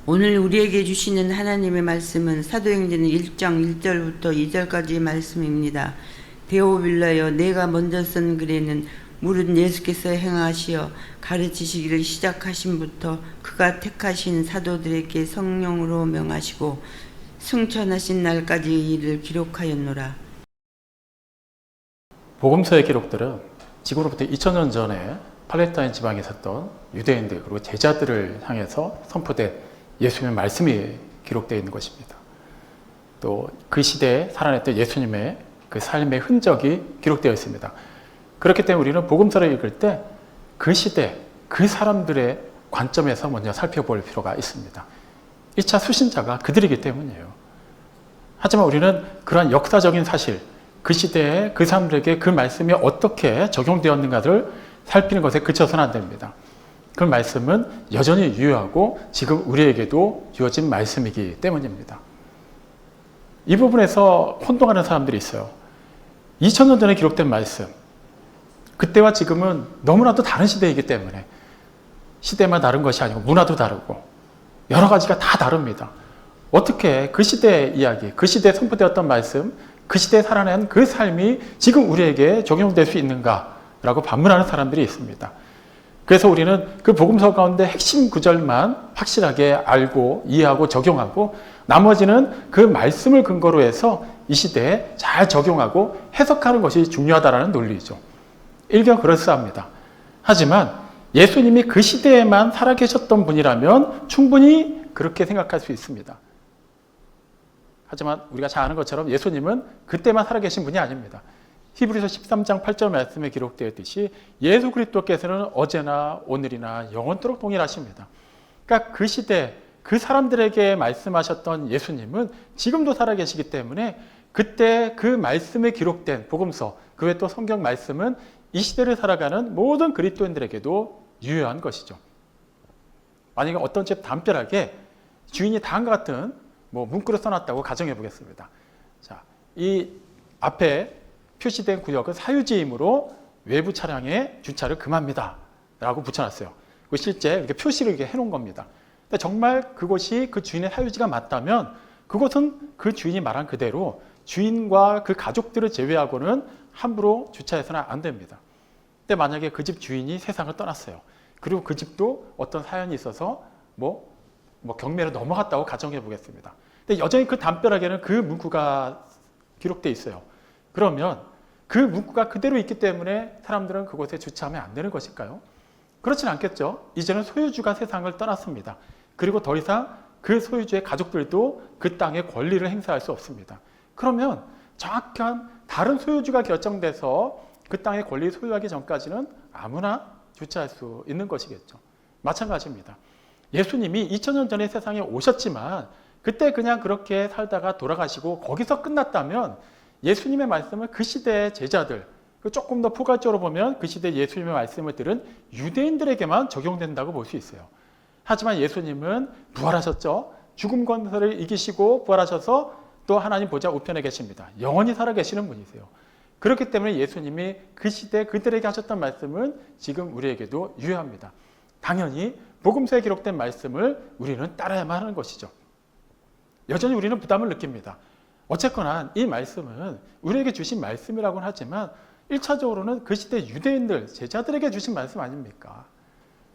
오늘 우리에게 주시는 하나님의 말씀은 사도행전 1장 1절부터 2절까지의 말씀입니다. 데오빌라여, 내가 먼저 쓴 글에는 무릇 예수께서 행하시어 가르치시기를 시작하신부터 그가 택하신 사도들에게 성령으로 명하시고 승천하신 날까지의 일을 기록하였노라. 복음서의 기록들은 지금으로부터 2000년 전에 팔레스타인 지방에 있었던 유대인들 그리고 제자들을 향해서 선포된 예수님의 말씀이 기록되어 있는 것입니다. 또 그 시대에 살아냈던 예수님의 그 삶의 흔적이 기록되어 있습니다. 그렇기 때문에 우리는 복음서를 읽을 때 그 시대, 그 사람들의 관점에서 먼저 살펴볼 필요가 있습니다. 1차 수신자가 그들이기 때문이에요. 하지만 우리는 그러한 역사적인 사실, 그 시대에 그 사람들에게 그 말씀이 어떻게 적용되었는가를 살피는 것에 그쳐서는 안 됩니다. 그 말씀은 여전히 유효하고 지금 우리에게도 주어진 말씀이기 때문입니다. 이 부분에서 혼동하는 사람들이 있어요. 2000년 전에 기록된 말씀, 그때와 지금은 너무나도 다른 시대이기 때문에 시대만 다른 것이 아니고 문화도 다르고 여러 가지가 다 다릅니다. 어떻게 그 시대의 이야기, 그 시대에 선포되었던 말씀, 그 시대에 살아낸 그 삶이 지금 우리에게 적용될 수 있는가라고 반문하는 사람들이 있습니다. 그래서 우리는 그 복음서 가운데 핵심 구절만 확실하게 알고 이해하고 적용하고 나머지는 그 말씀을 근거로 해서 이 시대에 잘 적용하고 해석하는 것이 중요하다는 논리죠. 일견 그럴싸합니다. 하지만 예수님이 그 시대에만 살아계셨던 분이라면 충분히 그렇게 생각할 수 있습니다. 하지만 우리가 잘 아는 것처럼 예수님은 그때만 살아계신 분이 아닙니다. 히브리서 13장 8절 말씀에 기록되어 있듯이 예수 그리스도께서는 어제나 오늘이나 영원토록 동일하십니다. 그러니까 그 시대, 그 사람들에게 말씀하셨던 예수님은 지금도 살아계시기 때문에 그때 그 말씀에 기록된 복음서, 그 외 또 성경 말씀은 이 시대를 살아가는 모든 그리스도인들에게도 유효한 것이죠. 만약에 어떤 집 담벼락에 주인이 다음과 같은 문구를 써놨다고 가정해 보겠습니다. 자, 이 앞에 표시된 구역은 사유지이므로 외부 차량의 주차를 금합니다 라고 붙여놨어요. 실제 이렇게 표시를 이렇게 해놓은 겁니다. 근데 정말 그곳이 그 주인의 사유지가 맞다면 그곳은 그 주인이 말한 그대로 주인과 그 가족들을 제외하고는 함부로 주차해서는 안 됩니다. 근데 만약에 그 집 주인이 세상을 떠났어요. 그리고 그 집도 어떤 사연이 있어서 경매로 넘어갔다고 가정해 보겠습니다. 근데 여전히 그 담벼락에는 그 문구가 기록되어 있어요. 그러면 그 문구가 그대로 있기 때문에 사람들은 그곳에 주차하면 안 되는 것일까요? 그렇진 않겠죠. 이제는 소유주가 세상을 떠났습니다. 그리고 더 이상 그 소유주의 가족들도 그 땅의 권리를 행사할 수 없습니다. 그러면 정확한 다른 소유주가 결정돼서 그 땅의 권리를 소유하기 전까지는 아무나 주차할 수 있는 것이겠죠. 마찬가지입니다. 예수님이 2000년 전에 세상에 오셨지만 그때 그냥 그렇게 살다가 돌아가시고 거기서 끝났다면 예수님의 말씀을 그 시대의 제자들, 조금 더 포괄적으로 보면 그 시대 예수님의 말씀을 들은 유대인들에게만 적용된다고 볼 수 있어요. 하지만 예수님은 부활하셨죠. 죽음 권세를 이기시고 부활하셔서 또 하나님 보좌 우편에 계십니다. 영원히 살아계시는 분이세요. 그렇기 때문에 예수님이 그 시대 그들에게 하셨던 말씀은 지금 우리에게도 유효합니다. 당연히 복음서에 기록된 말씀을 우리는 따라야만 하는 것이죠. 여전히 우리는 부담을 느낍니다. 어쨌거나 이 말씀은 우리에게 주신 말씀이라고는 하지만 1차적으로는 그 시대 유대인들, 제자들에게 주신 말씀 아닙니까?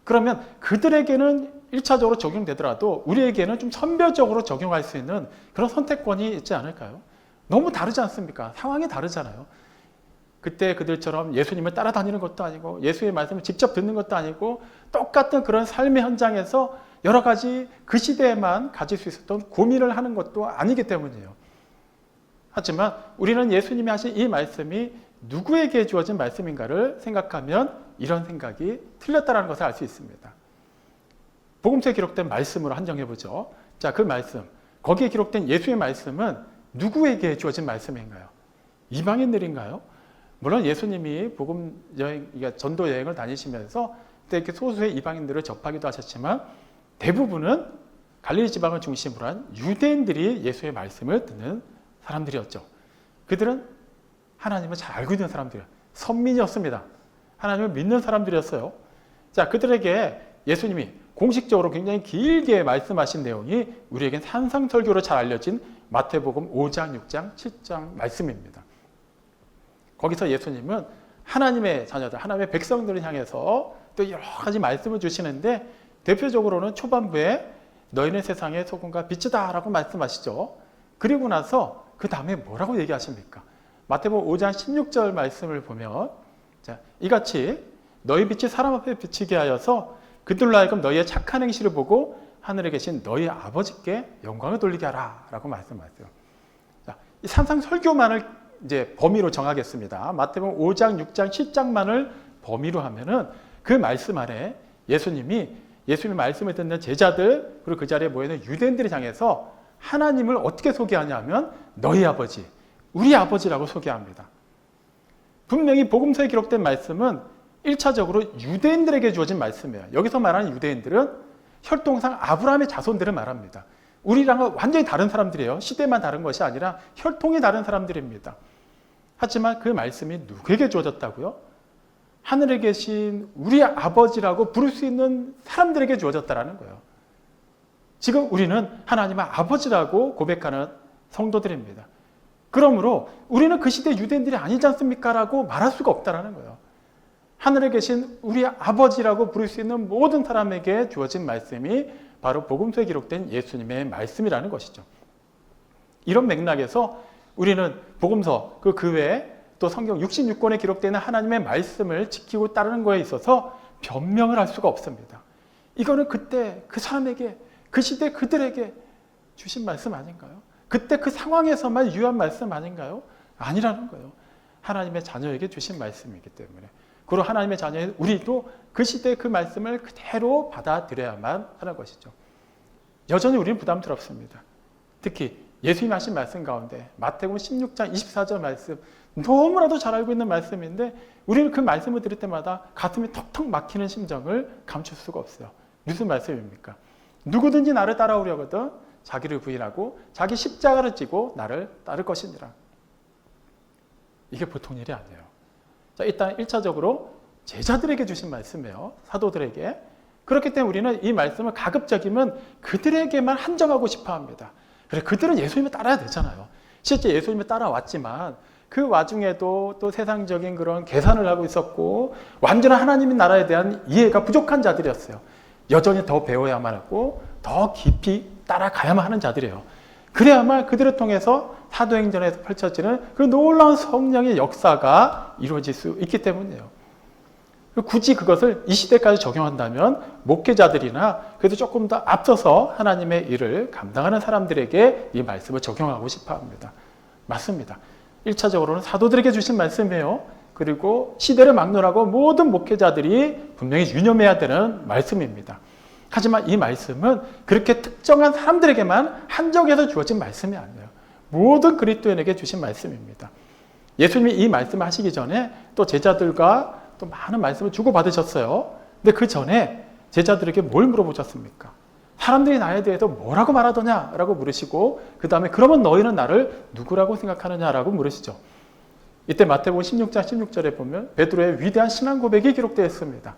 그러면 그들에게는 1차적으로 적용되더라도 우리에게는 좀 선별적으로 적용할 수 있는 그런 선택권이 있지 않을까요? 너무 다르지 않습니까? 상황이 다르잖아요. 그때 그들처럼 예수님을 따라다니는 것도 아니고 예수의 말씀을 직접 듣는 것도 아니고 똑같은 그런 삶의 현장에서 여러 가지 그 시대에만 가질 수 있었던 고민을 하는 것도 아니기 때문이에요. 하지만 우리는 예수님이 하신 이 말씀이 누구에게 주어진 말씀인가를 생각하면 이런 생각이 틀렸다는 것을 알 수 있습니다. 복음서에 기록된 말씀으로 한정해보죠. 자, 그 말씀, 거기에 기록된 예수의 말씀은 누구에게 주어진 말씀인가요? 이방인들인가요? 물론 예수님이 복음 여행, 전도 여행을 다니시면서 그때 이렇게 소수의 이방인들을 접하기도 하셨지만 대부분은 갈릴리 지방을 중심으로 한 유대인들이 예수의 말씀을 듣는 사람들이었죠. 그들은 하나님을 잘 알고 있는 사람들이에요. 선민이었습니다. 하나님을 믿는 사람들이었어요. 자, 그들에게 예수님이 공식적으로 굉장히 길게 말씀하신 내용이 우리에겐 산상설교로 잘 알려진 마태복음 5장, 6장, 7장 말씀입니다. 거기서 예수님은 하나님의 자녀들, 하나님의 백성들을 향해서 또 여러 가지 말씀을 주시는데 대표적으로는 초반부에 너희는 세상의 소금과 빛이다 라고 말씀하시죠. 그리고 나서 그 다음에 뭐라고 얘기하십니까? 마태복음 5장 16절 말씀을 보면 자, 이같이 너희 빛이 사람 앞에 비치게 하여서 그들로 하여금 너희의 착한 행실을 보고 하늘에 계신 너희 아버지께 영광을 돌리게 하라 라고 말씀하세요. 자, 이 산상설교만을 이제 범위로 정하겠습니다. 마태복음 5장, 6장, 7장만을 범위로 하면은 그 말씀 안에 예수님이 말씀을 듣는 제자들 그리고 그 자리에 모여있는 유대인들을 향해서 하나님을 어떻게 소개하냐면 너희 아버지, 우리 아버지라고 소개합니다. 분명히 복음서에 기록된 말씀은 1차적으로 유대인들에게 주어진 말씀이에요. 여기서 말하는 유대인들은 혈통상 아브라함의 자손들을 말합니다. 우리랑은 완전히 다른 사람들이에요. 시대만 다른 것이 아니라 혈통이 다른 사람들입니다. 하지만 그 말씀이 누구에게 주어졌다고요? 하늘에 계신 우리 아버지라고 부를 수 있는 사람들에게 주어졌다는 거예요. 지금 우리는 하나님의 아버지라고 고백하는 성도들입니다. 그러므로 우리는 그 시대 유대인들이 아니지 않습니까? 라고 말할 수가 없다는 거예요. 하늘에 계신 우리 아버지라고 부를 수 있는 모든 사람에게 주어진 말씀이 바로 복음서에 기록된 예수님의 말씀이라는 것이죠. 이런 맥락에서 우리는 복음서 그 외에 또 성경 66권에 기록되는 하나님의 말씀을 지키고 따르는 거에 있어서 변명을 할 수가 없습니다. 이거는 그때 그 사람에게 그 시대 그들에게 주신 말씀 아닌가요? 그때 그 상황에서만 유효한 말씀 아닌가요? 아니라는 거예요. 하나님의 자녀에게 주신 말씀이기 때문에. 그리고 하나님의 자녀인 우리도 그 시대의 그 말씀을 그대로 받아들여야만 하는 것이죠. 여전히 우리는 부담스럽습니다. 특히 예수님이 하신 말씀 가운데 마태복음 16장 24절 말씀 너무나도 잘 알고 있는 말씀인데 우리는 그 말씀을 들을 때마다 가슴이 턱턱 막히는 심정을 감출 수가 없어요. 무슨 말씀입니까? 누구든지 나를 따라오려거든 자기를 부인하고 자기 십자가를 지고 나를 따를 것이니라. 이게 보통 일이 아니에요. 자, 일단 1차적으로 제자들에게 주신 말씀이에요. 사도들에게. 그렇기 때문에 우리는 이 말씀을 가급적이면 그들에게만 한정하고 싶어 합니다. 그래, 그들은 예수님을 따라야 되잖아요. 실제 예수님을 따라왔지만 그 와중에도 또 세상적인 그런 계산을 하고 있었고 완전한 하나님의 나라에 대한 이해가 부족한 자들이었어요. 여전히 더 배워야만 하고 더 깊이 따라가야만 하는 자들이에요. 그래야만 그들을 통해서 사도행전에서 펼쳐지는 그 놀라운 성령의 역사가 이루어질 수 있기 때문이에요. 굳이 그것을 이 시대까지 적용한다면 목회자들이나 그래도 조금 더 앞서서 하나님의 일을 감당하는 사람들에게 이 말씀을 적용하고 싶어 합니다. 맞습니다. 1차적으로는 사도들에게 주신 말씀이에요. 그리고 시대를 막론하고 모든 목회자들이 분명히 유념해야 되는 말씀입니다. 하지만 이 말씀은 그렇게 특정한 사람들에게만 한정해서 주어진 말씀이 아니에요. 모든 그리스도인에게 주신 말씀입니다. 예수님이 이 말씀을 하시기 전에 또 제자들과 또 많은 말씀을 주고받으셨어요. 근데 그 전에 제자들에게 뭘 물어보셨습니까? 사람들이 나에 대해서 뭐라고 말하더냐라고 물으시고 그 다음에 그러면 너희는 나를 누구라고 생각하느냐라고 물으시죠. 이때 마태복음 16장 16절에 보면 베드로의 위대한 신앙 고백이 기록되어 있습니다.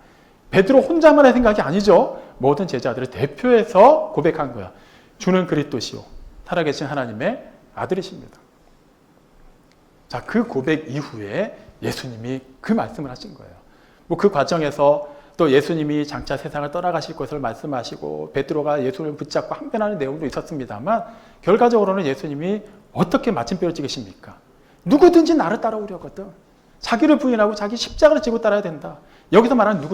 베드로 혼자만의 생각이 아니죠. 모든 제자들을 대표해서 고백한 거야. 주는 그리스도시요 살아계신 하나님의 아들이십니다. 자, 그 고백 이후에 예수님이 그 말씀을 하신 거예요. 뭐 그 과정에서 또 예수님이 장차 세상을 떠나가실 것을 말씀하시고 베드로가 예수님을 붙잡고 항변하는 내용도 있었습니다만 결과적으로는 예수님이 어떻게 마침표를 찍으십니까? 누구든지 나를 따라오려거든 자기를 부인하고 자기 십자가를 지고 따라야 된다. 여기서 말하는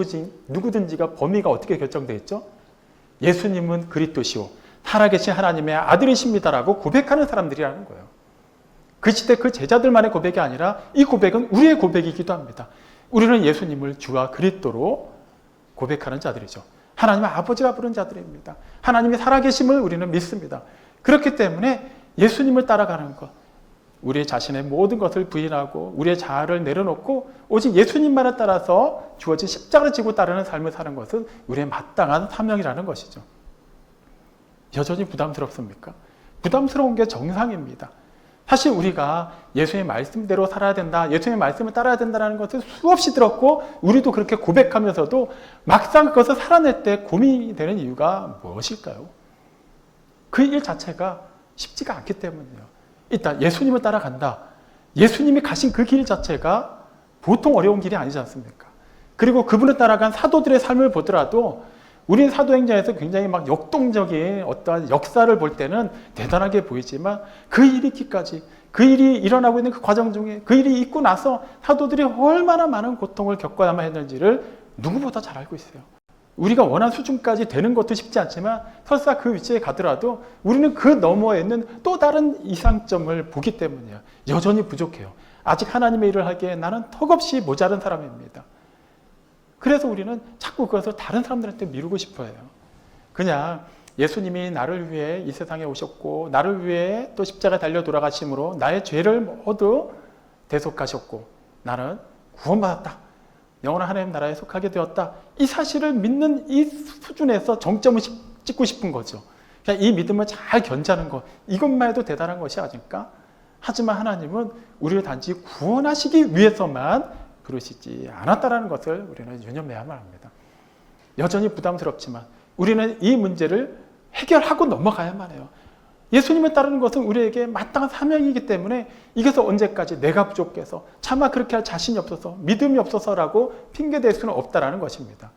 누구든지가 범위가 어떻게 결정되어 있죠? 예수님은 그리스도시오 살아계신 하나님의 아들이십니다라고 고백하는 사람들이라는 거예요. 그 시대 그 제자들만의 고백이 아니라 이 고백은 우리의 고백이기도 합니다. 우리는 예수님을 주와 그리스도로 고백하는 자들이죠. 하나님의 아버지가 부른 자들입니다. 하나님의 살아계심을 우리는 믿습니다. 그렇기 때문에 예수님을 따라가는 것, 우리 자신의 모든 것을 부인하고 우리의 자아를 내려놓고 오직 예수님만을 따라서 주어진 십자가를 지고 따르는 삶을 사는 것은 우리의 마땅한 사명이라는 것이죠. 여전히 부담스럽습니까? 부담스러운 게 정상입니다. 사실 우리가 예수의 말씀대로 살아야 된다, 예수의 말씀을 따라야 된다는 것을 수없이 들었고 우리도 그렇게 고백하면서도 막상 그것을 살아낼 때 고민이 되는 이유가 무엇일까요? 그 일 자체가 쉽지가 않기 때문이에요. 일단 예수님을 따라간다. 예수님이 가신 그 길 자체가 보통 어려운 길이 아니지 않습니까? 그리고 그분을 따라간 사도들의 삶을 보더라도 우리는 사도행전에서 굉장히 막 역동적인 어떠한 역사를 볼 때는 대단하게 보이지만 그 일이 있기까지, 그 일이 일어나고 있는 그 과정 중에 그 일이 있고 나서 사도들이 얼마나 많은 고통을 겪어야만 했는지를 누구보다 잘 알고 있어요. 우리가 원한 수준까지 되는 것도 쉽지 않지만 설사 그 위치에 가더라도 우리는 그 너머에 있는 또 다른 이상점을 보기 때문이에요. 여전히 부족해요. 아직 하나님의 일을 하기에 나는 턱없이 모자른 사람입니다. 그래서 우리는 자꾸 그것을 다른 사람들한테 미루고 싶어 해요. 그냥 예수님이 나를 위해 이 세상에 오셨고 나를 위해 또 십자가에 달려 돌아가심으로 나의 죄를 모두 대속하셨고 나는 구원받았다. 영원한 하나님 나라에 속하게 되었다. 이 사실을 믿는 이 수준에서 정점을 찍고 싶은 거죠. 그냥 이 믿음을 잘 견자는 것, 이것만 해도 대단한 것이 아닐까? 하지만 하나님은 우리를 단지 구원하시기 위해서만 그러시지 않았다라는 것을 우리는 유념해야만 합니다. 여전히 부담스럽지만 우리는 이 문제를 해결하고 넘어가야만 해요. 예수님을 따르는 것은 우리에게 마땅한 사명이기 때문에 이것을 언제까지 내가 부족해서 차마 그렇게 할 자신이 없어서 믿음이 없어서라고 핑계댈 수는 없다라는 것입니다.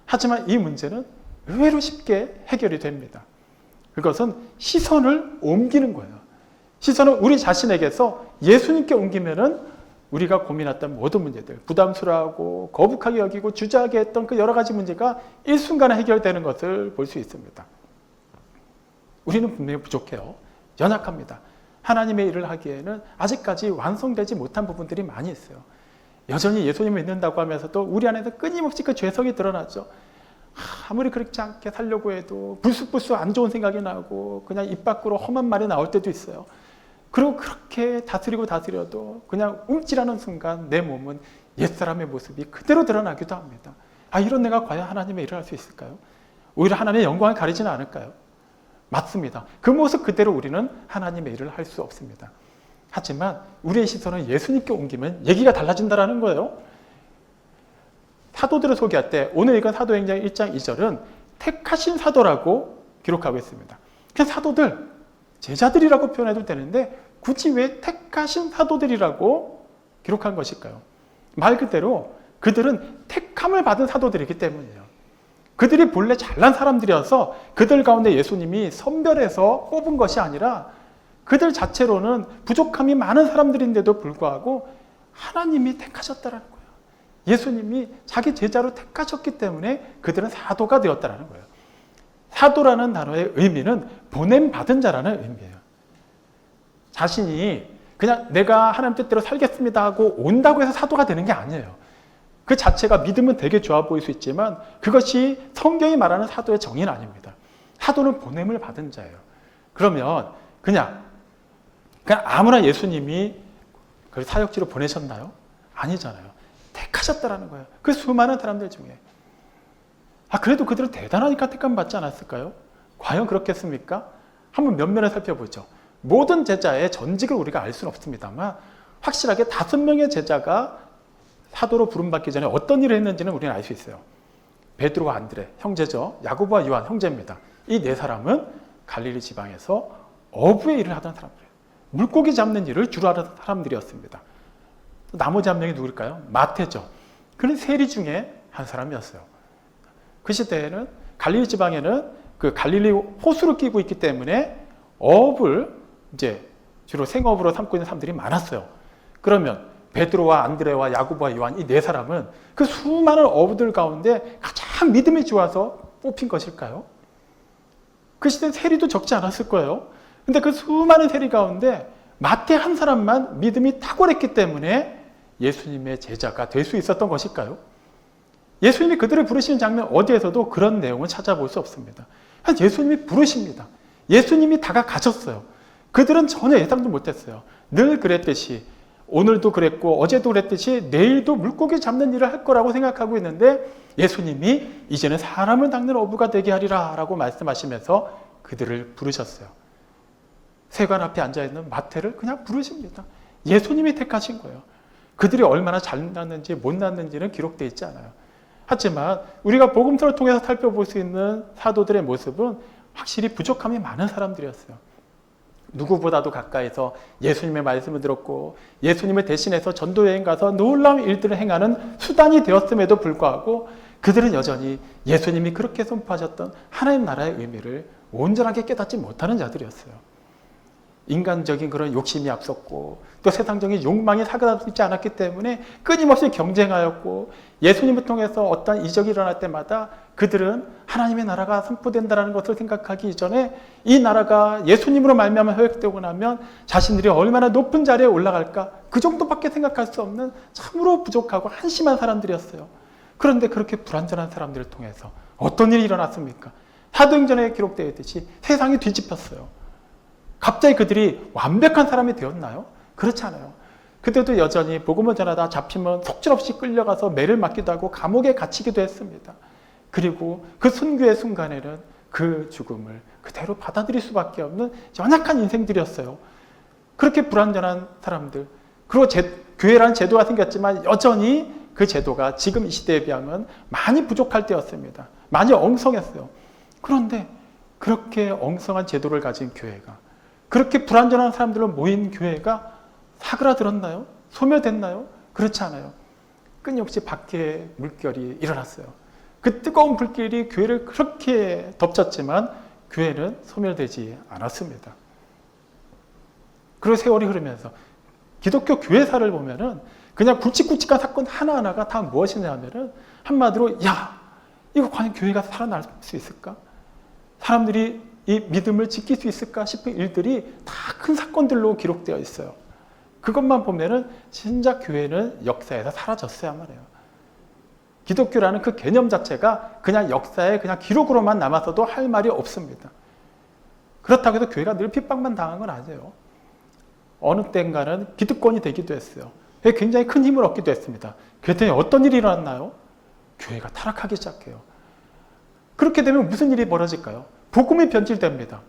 하지만 이 문제는 의외로 쉽게 해결이 됩니다. 그것은 시선을 옮기는 거예요. 시선을 우리 자신에게서 예수님께 옮기면은 우리가 고민했던 모든 문제들, 부담스러워하고 거북하게 여기고 주저하게 했던 그 여러 가지 문제가 일순간에 해결되는 것을 볼 수 있습니다. 우리는 분명히 부족해요. 연약합니다. 하나님의 일을 하기에는 아직까지 완성되지 못한 부분들이 많이 있어요. 여전히 예수님을 믿는다고 하면서도 우리 안에서 끊임없이 그 죄성이 드러나죠. 아무리 그렇지 않게 살려고 해도 불쑥불쑥 안 좋은 생각이 나고 그냥 입 밖으로 험한 말이 나올 때도 있어요. 그리고 그렇게 다스려도 그냥 움찔하는 순간 내 몸은 옛사람의 모습이 그대로 드러나기도 합니다. 이런 내가 과연 하나님의 일을 할 수 있을까요? 오히려 하나님의 영광을 가리지는 않을까요? 맞습니다. 그 모습 그대로 우리는 하나님의 일을 할 수 없습니다. 하지만 우리의 시선을 예수님께 옮기면 얘기가 달라진다는 거예요. 사도들을 소개할 때 오늘 읽은 사도행전 1장 2절은 택하신 사도라고 기록하고 있습니다. 그냥 사도들, 제자들이라고 표현해도 되는데 굳이 왜 택하신 사도들이라고 기록한 것일까요? 말 그대로 그들은 택함을 받은 사도들이기 때문이에요. 그들이 본래 잘난 사람들이어서 그들 가운데 예수님이 선별해서 뽑은 것이 아니라 그들 자체로는 부족함이 많은 사람들인데도 불구하고 하나님이 택하셨다는 거예요. 예수님이 자기 제자로 택하셨기 때문에 그들은 사도가 되었다는 거예요. 사도라는 단어의 의미는 보냄받은 자라는 의미예요. 자신이 그냥 내가 하나님 뜻대로 살겠습니다 하고 온다고 해서 사도가 되는 게 아니에요. 그 자체가 믿음은 되게 좋아 보일 수 있지만 그것이 성경이 말하는 사도의 정의는 아닙니다. 사도는 보냄을 받은 자예요. 그러면 그냥 아무나 예수님이 그 사역지로 보내셨나요? 아니잖아요. 택하셨다라는 거예요. 그 수많은 사람들 중에. 그래도 그들은 대단하니까 택함 받지 않았을까요? 과연 그렇겠습니까? 한번 면면을 살펴보죠. 모든 제자의 전직을 우리가 알 수는 없습니다만 확실하게 5명의 제자가 사도로 부름받기 전에 어떤 일을 했는지는 우리는 알 수 있어요. 베드로와 안드레, 형제죠. 야고보와 요한, 형제입니다. 이 4사람은 갈릴리 지방에서 어부의 일을 하던 사람들이에요. 물고기 잡는 일을 주로 하던 사람들이었습니다. 나머지 한 명이 누굴까요? 마태죠. 그는 세리 중에 한 사람이었어요. 그 시대에는 갈릴리 지방에는 그 갈릴리 호수를 끼고 있기 때문에 어업을 이제 주로 생업으로 삼고 있는 사람들이 많았어요. 그러면 베드로와 안드레와 야고보와 요한 이 4사람은 그 수많은 어부들 가운데 가장 믿음이 좋아서 뽑힌 것일까요? 그 시대는 세리도 적지 않았을 거예요. 근데 그 수많은 세리 가운데 마태 한 사람만 믿음이 탁월했기 때문에 예수님의 제자가 될 수 있었던 것일까요? 예수님이 그들을 부르시는 장면 어디에서도 그런 내용을 찾아볼 수 없습니다. 예수님이 부르십니다. 예수님이 다가가셨어요. 그들은 전혀 예상도 못했어요. 늘 그랬듯이 오늘도 그랬고 어제도 그랬듯이 내일도 물고기 잡는 일을 할 거라고 생각하고 있는데 예수님이 이제는 사람을 닦는 어부가 되게 하리라 라고 말씀하시면서 그들을 부르셨어요. 세관 앞에 앉아있는 마태를 그냥 부르십니다. 예수님이 택하신 거예요. 그들이 얼마나 잘났는지 못났는지는 기록되어 있지 않아요. 하지만 우리가 복음서를 통해서 살펴볼 수 있는 사도들의 모습은 확실히 부족함이 많은 사람들이었어요. 누구보다도 가까이서 예수님의 말씀을 들었고 예수님을 대신해서 전도여행 가서 놀라운 일들을 행하는 수단이 되었음에도 불구하고 그들은 여전히 예수님이 그렇게 선포하셨던 하나님 나라의 의미를 온전하게 깨닫지 못하는 자들이었어요. 인간적인 그런 욕심이 앞섰고 또 세상적인 욕망이 사그라들지 않았기 때문에 끊임없이 경쟁하였고 예수님을 통해서 어떤 이적이 일어날 때마다 그들은 하나님의 나라가 선포된다는 것을 생각하기 이전에 이 나라가 예수님으로 말미암아 회복되고 나면 자신들이 얼마나 높은 자리에 올라갈까 그 정도밖에 생각할 수 없는 참으로 부족하고 한심한 사람들이었어요. 그런데 그렇게 불완전한 사람들을 통해서 어떤 일이 일어났습니까? 사도행전에 기록되어 있듯이 세상이 뒤집혔어요. 갑자기 그들이 완벽한 사람이 되었나요? 그렇지 않아요. 그때도 여전히 복음을 전하다 잡히면 속절없이 끌려가서 매를 맞기도 하고 감옥에 갇히기도 했습니다. 그리고 그 순교의 순간에는 그 죽음을 그대로 받아들일 수밖에 없는 연약한 인생들이었어요. 그렇게 불완전한 사람들. 그리고 교회라는 제도가 생겼지만 여전히 그 제도가 지금 이 시대에 비하면 많이 부족할 때였습니다. 많이 엉성했어요. 그런데 그렇게 엉성한 제도를 가진 교회가 그렇게 불완전한 사람들로 모인 교회가 사그라들었나요? 소멸됐나요? 그렇지 않아요. 끊임없이 박해의 물결이 일어났어요. 그 뜨거운 불길이 교회를 그렇게 덮쳤지만 교회는 소멸되지 않았습니다. 그리고 세월이 흐르면서 기독교 교회사를 보면은 그냥 굵직굵직한 사건 하나하나가 다 무엇이냐 하면은 한마디로 야, 이거 과연 교회가 살아날 수 있을까? 사람들이 이 믿음을 지킬 수 있을까 싶은 일들이 다 큰 사건들로 기록되어 있어요. 그것만 보면은 진짜 교회는 역사에서 사라졌어야 말이에요. 기독교라는 그 개념 자체가 그냥 역사에 그냥 기록으로만 남아서도 할 말이 없습니다. 그렇다고 해서 교회가 늘 핍박만 당한 건 아니에요. 어느 때인가는 기득권이 되기도 했어요. 굉장히 큰 힘을 얻기도 했습니다. 그랬더니 어떤 일이 일어났나요? 교회가 타락하기 시작해요. 그렇게 되면 무슨 일이 벌어질까요? 복음이 변질됩니다.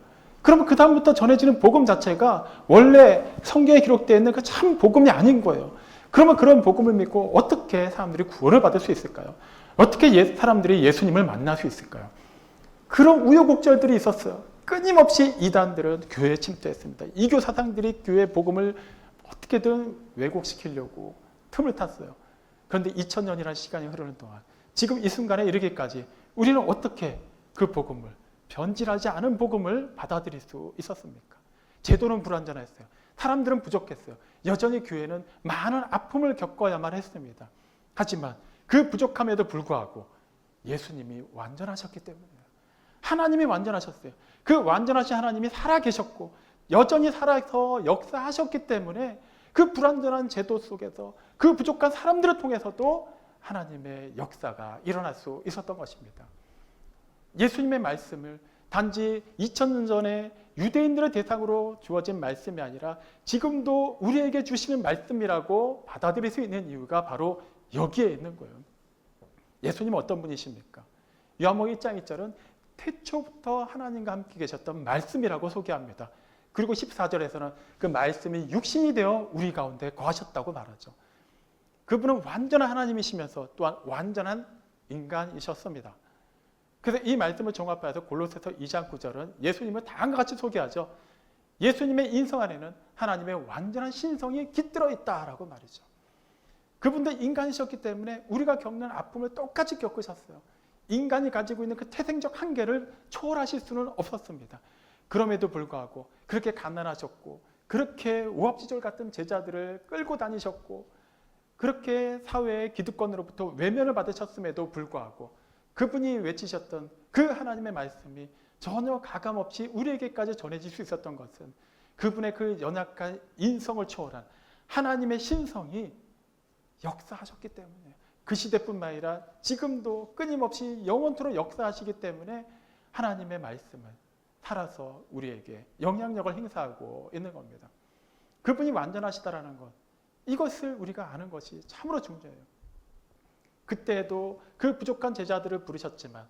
그러면 그 다음부터 전해지는 복음 자체가 원래 성경에 기록되어 있는 그 참 복음이 아닌 거예요. 그러면 그런 복음을 믿고 어떻게 사람들이 구원을 받을 수 있을까요? 어떻게 사람들이 예수님을 만날 수 있을까요? 그런 우여곡절들이 있었어요. 끊임없이 이단들은 교회에 침투했습니다. 이교 사상들이 교회 복음을 어떻게든 왜곡시키려고 틈을 탔어요. 그런데 2000년이라는 시간이 흐르는 동안 지금 이 순간에 이르기까지 우리는 어떻게 그 복음을 변질하지 않은 복음을 받아들일 수 있었습니까? 제도는 불완전했어요. 사람들은 부족했어요. 여전히 교회는 많은 아픔을 겪어야만 했습니다. 하지만 그 부족함에도 불구하고 예수님이 완전하셨기 때문이에요. 하나님이 완전하셨어요. 그 완전하신 하나님이 살아계셨고 여전히 살아서 역사하셨기 때문에 그 불완전한 제도 속에서 그 부족한 사람들을 통해서도 하나님의 역사가 일어날 수 있었던 것입니다. 예수님의 말씀을 단지 2000년 전에 유대인들의 대상으로 주어진 말씀이 아니라 지금도 우리에게 주시는 말씀이라고 받아들일 수 있는 이유가 바로 여기에 있는 거예요. 예수님은 어떤 분이십니까? 요한복음 1장 1절은 태초부터 하나님과 함께 계셨던 말씀이라고 소개합니다. 그리고 14절에서는 그 말씀이 육신이 되어 우리 가운데 거하셨다고 말하죠. 그분은 완전한 하나님이시면서 또한 완전한 인간이셨습니다. 그래서 이 말씀을 종합해서 골로새서 2장 9절은 예수님을 다음과 같이 소개하죠. 예수님의 인성 안에는 하나님의 완전한 신성이 깃들어 있다라고 말이죠. 그분도 인간이셨기 때문에 우리가 겪는 아픔을 똑같이 겪으셨어요. 인간이 가지고 있는 그 태생적 한계를 초월하실 수는 없었습니다. 그럼에도 불구하고 그렇게 가난하셨고 그렇게 오합지졸 같은 제자들을 끌고 다니셨고 그렇게 사회의 기득권으로부터 외면을 받으셨음에도 불구하고 그분이 외치셨던 그 하나님의 말씀이 전혀 가감없이 우리에게까지 전해질 수 있었던 것은 그분의 그 연약한 인성을 초월한 하나님의 신성이 역사하셨기 때문에 그 시대뿐만 아니라 지금도 끊임없이 영원토록 역사하시기 때문에 하나님의 말씀은 살아서 우리에게 영향력을 행사하고 있는 겁니다. 그분이 완전하시다라는 것, 이것을 우리가 아는 것이 참으로 중요해요. 그때도 그 부족한 제자들을 부르셨지만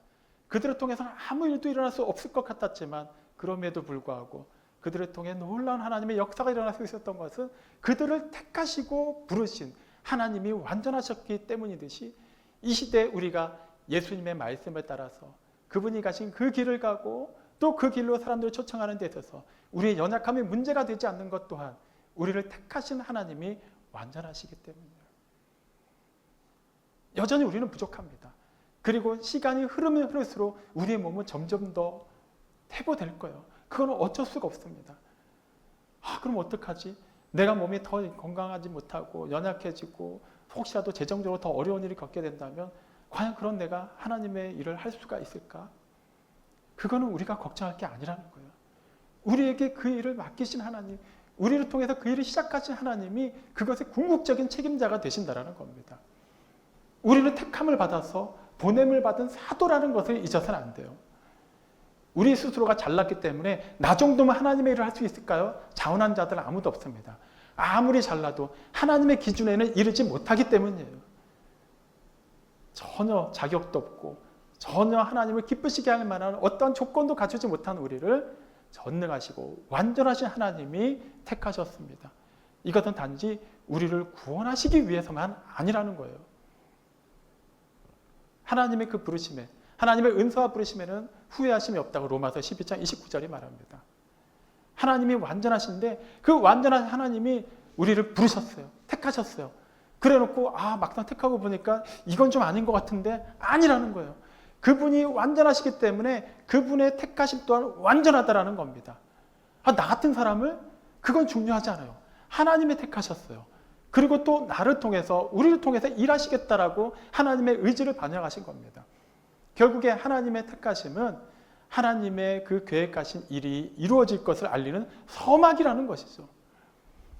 그들을 통해서는 아무 일도 일어날 수 없을 것 같았지만 그럼에도 불구하고 그들을 통해 놀라운 하나님의 역사가 일어날 수 있었던 것은 그들을 택하시고 부르신 하나님이 완전하셨기 때문이듯이 이 시대에 우리가 예수님의 말씀을 따라서 그분이 가신 그 길을 가고 또 그 길로 사람들을 초청하는 데 있어서 우리의 연약함이 문제가 되지 않는 것 또한 우리를 택하신 하나님이 완전하시기 때문이에요. 여전히 우리는 부족합니다. 그리고 시간이 흐르면 흐를수록 우리의 몸은 점점 더 퇴보될 거예요. 그건 어쩔 수가 없습니다. 그럼 어떡하지? 내가 몸이 더 건강하지 못하고 연약해지고 혹시라도 재정적으로 더 어려운 일을 겪게 된다면 과연 그런 내가 하나님의 일을 할 수가 있을까? 그거는 우리가 걱정할 게 아니라는 거예요. 우리에게 그 일을 맡기신 하나님, 우리를 통해서 그 일을 시작하신 하나님이 그것의 궁극적인 책임자가 되신다는 겁니다. 우리는 택함을 받아서 보냄을 받은 사도라는 것을 잊어서는 안 돼요. 우리 스스로가 잘났기 때문에 나 정도면 하나님의 일을 할 수 있을까요? 자원한 자들은 아무도 없습니다. 아무리 잘나도 하나님의 기준에는 이르지 못하기 때문이에요. 전혀 자격도 없고 전혀 하나님을 기쁘시게 할 만한 어떤 조건도 갖추지 못한 우리를 전능하시고 완전하신 하나님이 택하셨습니다. 이것은 단지 우리를 구원하시기 위해서만 아니라는 거예요. 하나님의 그 부르심에, 하나님의 은사와 부르심에는 후회하심이 없다고 로마서 12장 29절이 말합니다. 하나님이 완전하신데 그 완전한 하나님이 우리를 부르셨어요. 택하셨어요. 그래놓고 막상 택하고 보니까 이건 좀 아닌 것 같은데 아니라는 거예요. 그분이 완전하시기 때문에 그분의 택하심 또한 완전하다라는 겁니다. 나 같은 사람을 그건 중요하지 않아요. 하나님이 택하셨어요. 그리고 또 나를 통해서 우리를 통해서 일하시겠다라고 하나님의 의지를 반영하신 겁니다. 결국에 하나님의 택하심은 하나님의 그 계획하신 일이 이루어질 것을 알리는 서막이라는 것이죠.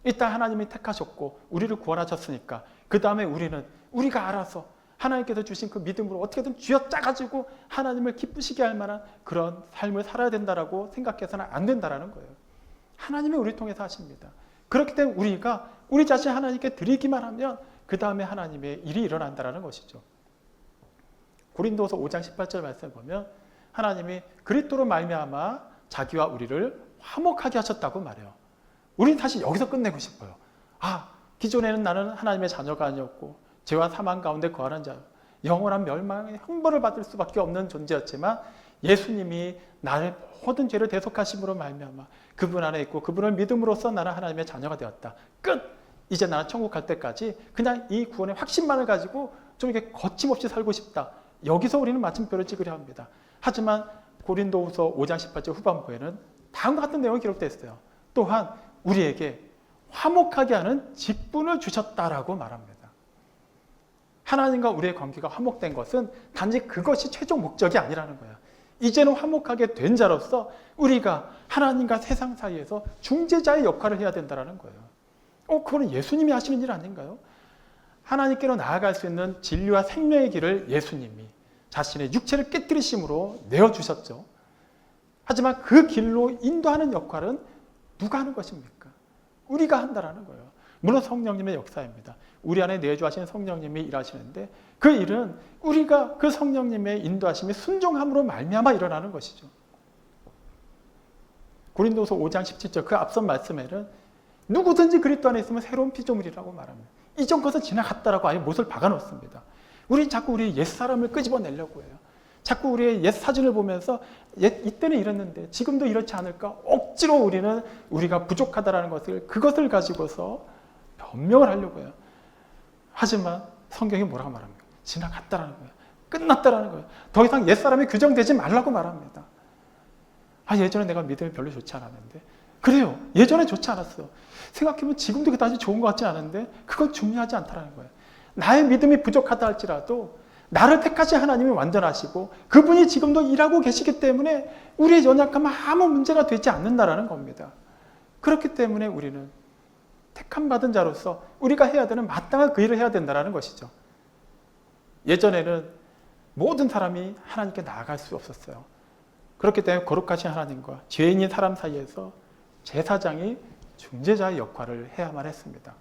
일단 하나님이 택하셨고 우리를 구원하셨으니까 그 다음에 우리가 알아서 하나님께서 주신 그 믿음으로 어떻게든 쥐어짜가지고 하나님을 기쁘시게 할 만한 그런 삶을 살아야 된다라고 생각해서는 안 된다라는 거예요. 하나님이 우리를 통해서 하십니다. 그렇기 때문에 우리가 우리 자신 하나님께 드리기만 하면 그 다음에 하나님의 일이 일어난다라는 것이죠. 고린도서 5장 18절 말씀을 보면 하나님이 그리스도로 말미암아 자기와 우리를 화목하게 하셨다고 말해요. 우리는 사실 여기서 끝내고 싶어요. 기존에는 나는 하나님의 자녀가 아니었고 죄와 사망 가운데 거하는 자, 영원한 멸망의 형벌을 받을 수밖에 없는 존재였지만 예수님이 나의 모든 죄를 대속하심으로 말미암아 그분 안에 있고 그분을 믿음으로써 나는 하나님의 자녀가 되었다. 끝! 이제 나는 천국 갈 때까지 그냥 이 구원의 확신만을 가지고 좀 이렇게 거침없이 살고 싶다. 여기서 우리는 마침표를 찍으려 합니다. 하지만 고린도후서 5장 18절 후반부에는 다음과 같은 내용이 기록되어 있어요. 또한 우리에게 화목하게 하는 직분을 주셨다라고 말합니다. 하나님과 우리의 관계가 화목된 것은 단지 그것이 최종 목적이 아니라는 거예요. 이제는 화목하게 된 자로서 우리가 하나님과 세상 사이에서 중재자의 역할을 해야 된다는 거예요. 그거는 예수님이 하시는 일 아닌가요? 하나님께로 나아갈 수 있는 진리와 생명의 길을 예수님이 자신의 육체를 깨뜨리심으로 내어주셨죠. 하지만 그 길로 인도하는 역할은 누가 하는 것입니까? 우리가 한다는 거예요. 물론 성령님의 역사입니다. 우리 안에 내주하신 성령님이 일하시는데 그 일은 우리가 그 성령님의 인도하심이 순종함으로 말미암아 일어나는 것이죠. 고린도서 5장 17절 그 앞선 말씀에는 누구든지 그리스도 안에 있으면 새로운 피조물이라고 말합니다. 이전 것은 지나갔다라고 아예 못을 박아놓습니다. 우리는 자꾸 우리의 옛사람을 끄집어내려고 해요. 자꾸 우리의 옛 사진을 보면서 이때는 이랬는데 지금도 이렇지 않을까? 억지로 우리는 우리가 부족하다라는 것을 그것을 가지고서 변명을 하려고 해요. 하지만 성경이 뭐라고 말합니까? 지나갔다라는 거예요. 끝났다라는 거예요. 더 이상 옛사람이 규정되지 말라고 말합니다. 예전에 내가 믿음이 별로 좋지 않았는데 그래요. 예전에 좋지 않았어요. 생각해보면 지금도 그다지 좋은 것 같지 않은데 그건 중요하지 않다는 거예요. 나의 믿음이 부족하다 할지라도 나를 택하신 하나님이 완전하시고 그분이 지금도 일하고 계시기 때문에 우리의 연약함은 아무 문제가 되지 않는다라는 겁니다. 그렇기 때문에 우리는 택함 받은 자로서 우리가 해야 되는 마땅한 그 일을 해야 된다는 것이죠. 예전에는 모든 사람이 하나님께 나아갈 수 없었어요. 그렇기 때문에 거룩하신 하나님과 죄인인 사람 사이에서 제사장이 중재자의 역할을 해야만 했습니다.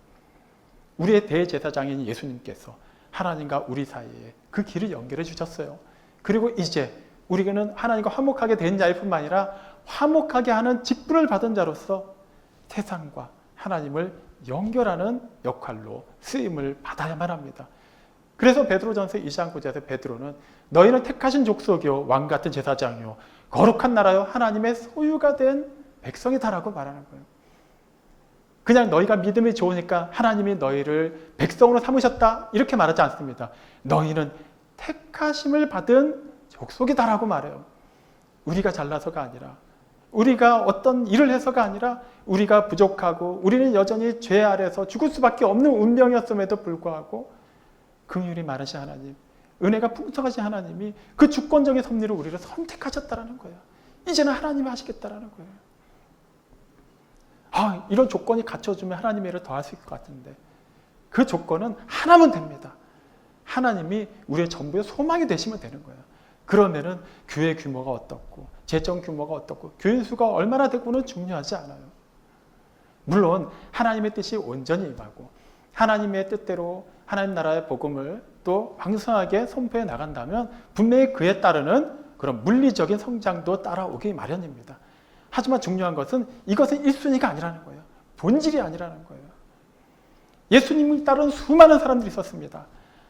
우리의 대제사장인 예수님께서 하나님과 우리 사이에 그 길을 연결해 주셨어요. 그리고 이제 우리는 하나님과 화목하게 된 자일 뿐만 아니라 화목하게 하는 직분을 받은 자로서 세상과 하나님을 연결하는 역할로 쓰임을 받아야만 합니다. 그래서 베드로전서 2장 9절에서 베드로는 너희는 택하신 족속이요 왕같은 제사장이요 거룩한 나라요 하나님의 소유가 된 백성이다라고 말하는 거예요. 그냥 너희가 믿음이 좋으니까 하나님이 너희를 백성으로 삼으셨다 이렇게 말하지 않습니다. 너희는 택하심을 받은 족속이다라고 말해요. 우리가 잘나서가 아니라, 우리가 어떤 일을 해서가 아니라, 우리가 부족하고 우리는 여전히 죄 아래서 죽을 수밖에 없는 운명이었음에도 불구하고 긍휼이 많으신 하나님, 은혜가 풍성하신 하나님이 그 주권적인 섭리로 우리를 선택하셨다라는 거예요. 이제는 하나님이 하시겠다라는 거예요. 이런 조건이 갖춰주면 하나님의 일을 더 할 수 있을 것 같은데, 그 조건은 하나면 됩니다. 하나님이 우리의 전부의 소망이 되시면 되는 거예요. 그러면은 교회 규모가 어떻고 재정 규모가 어떻고 교인 수가 얼마나 되고는 중요하지 않아요. 물론 하나님의 뜻이 온전히 임하고 하나님의 뜻대로 하나님 나라의 복음을 또 왕성하게 선포해 나간다면 분명히 그에 따르는 그런 물리적인 성장도 따라오기 마련입니다. 하지만 중요한 것은 이것은 1순위가 아니라는 거예요. 본질이 아니라는 거예요. 예수님을 따른 수많은 사람들이 있었습니다.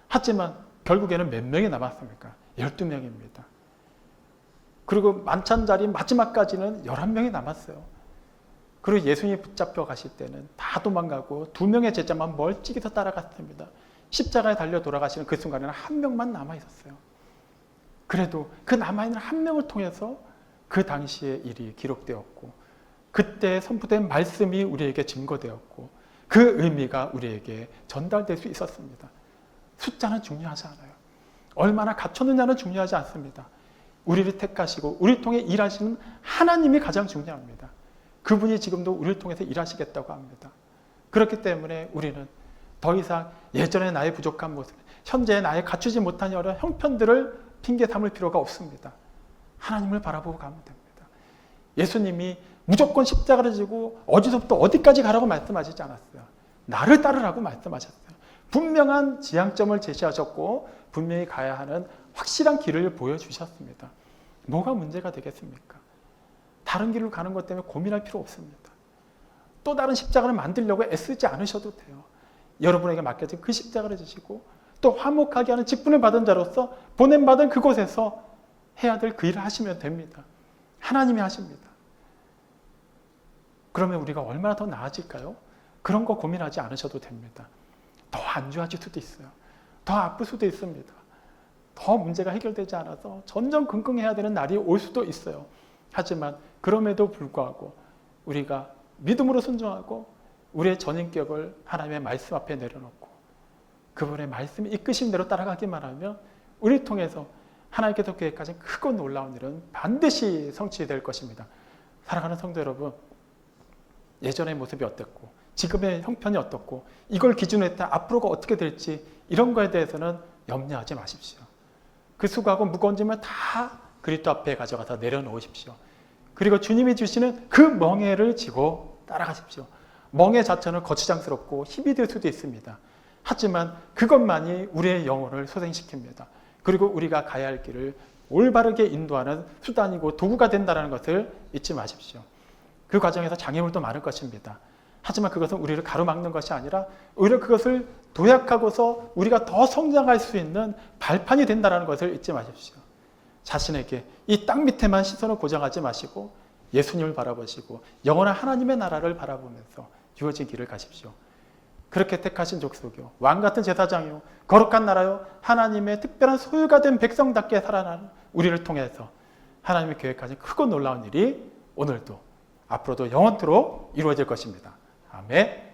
하지만 결국에는 몇 명이 남았습니까? 12명입니다. 그리고 만찬 자리 마지막까지는 11명이 남았어요. 그리고 예수님이 붙잡혀 가실 때는 다 도망가고 2명의 제자만 멀찍이서 따라갔습니다. 십자가에 달려 돌아가시는 그 순간에는 1명만 남아있었어요. 그래도 그 남아있는 1명을 통해서 그 당시의 일이 기록되었고 그때 선포된 말씀이 우리에게 증거되었고 그 의미가 우리에게 전달될 수 있었습니다. 숫자는 중요하지 않아요. 얼마나 갖췄느냐는 중요하지 않습니다. 우리를 택하시고 우리를 통해 일하시는 하나님이 가장 중요합니다. 그분이 지금도 우리를 통해서 일하시겠다고 합니다. 그렇기 때문에 우리는 더 이상 예전의 나의 부족한 모습, 현재의 나의 갖추지 못한 여러 형편들을 핑계 삼을 필요가 없습니다. 하나님을 바라보고 가면 됩니다. 예수님이 무조건 십자가를 지고 어디서부터 어디까지 가라고 말씀하시지 않았어요. 나를 따르라고 말씀하셨어요. 분명한 지향점을 제시하셨고 분명히 가야 하는 확실한 길을 보여주셨습니다. 뭐가 문제가 되겠습니까? 다른 길로 가는 것 때문에 고민할 필요 없습니다. 또 다른 십자가를 만들려고 애쓰지 않으셔도 돼요. 여러분에게 맡겨진 그 십자가를 지시고 또 화목하게 하는 직분을 받은 자로서 보냄받은 그곳에서 해야 될 그 일을 하시면 됩니다. 하나님이 하십니다. 그러면 우리가 얼마나 더 나아질까요? 그런 거 고민하지 않으셔도 됩니다. 더 안 좋아질 수도 있어요. 더 아플 수도 있습니다. 더 문제가 해결되지 않아서 전전긍긍해야 되는 날이 올 수도 있어요. 하지만 그럼에도 불구하고 우리가 믿음으로 순종하고 우리의 전인격을 하나님의 말씀 앞에 내려놓고 그분의 말씀이 이끄신 대로 따라가기만 하면 우리를 통해서 하나님께서 계획하신 크고 놀라운 일은 반드시 성취될 것입니다. 사랑하는 성도 여러분, 예전의 모습이 어땠고 지금의 형편이 어떻고 이걸 기준으로 했다 앞으로가 어떻게 될지 이런 거에 대해서는 염려하지 마십시오. 그 수고하고 무거운 짐을 다 그리스도 앞에 가져가서 내려놓으십시오. 그리고 주님이 주시는 그 멍에를 지고 따라가십시오. 멍에 자체는 거추장스럽고 힘이 들 수도 있습니다. 하지만 그것만이 우리의 영혼을 소생시킵니다. 그리고 우리가 가야 할 길을 올바르게 인도하는 수단이고 도구가 된다는 것을 잊지 마십시오. 그 과정에서 장애물도 많을 것입니다. 하지만 그것은 우리를 가로막는 것이 아니라 오히려 그것을 도약하고서 우리가 더 성장할 수 있는 발판이 된다는 것을 잊지 마십시오. 자신에게 이 땅 밑에만 시선을 고정하지 마시고 예수님을 바라보시고 영원한 하나님의 나라를 바라보면서 주어진 길을 가십시오. 그렇게 택하신 족속이요 왕같은 제사장이요 거룩한 나라요 하나님의 특별한 소유가 된 백성답게 살아나는 우리를 통해서 하나님이 계획하신 크고 놀라운 일이 오늘도 앞으로도 영원토록 이루어질 것입니다. 아멘.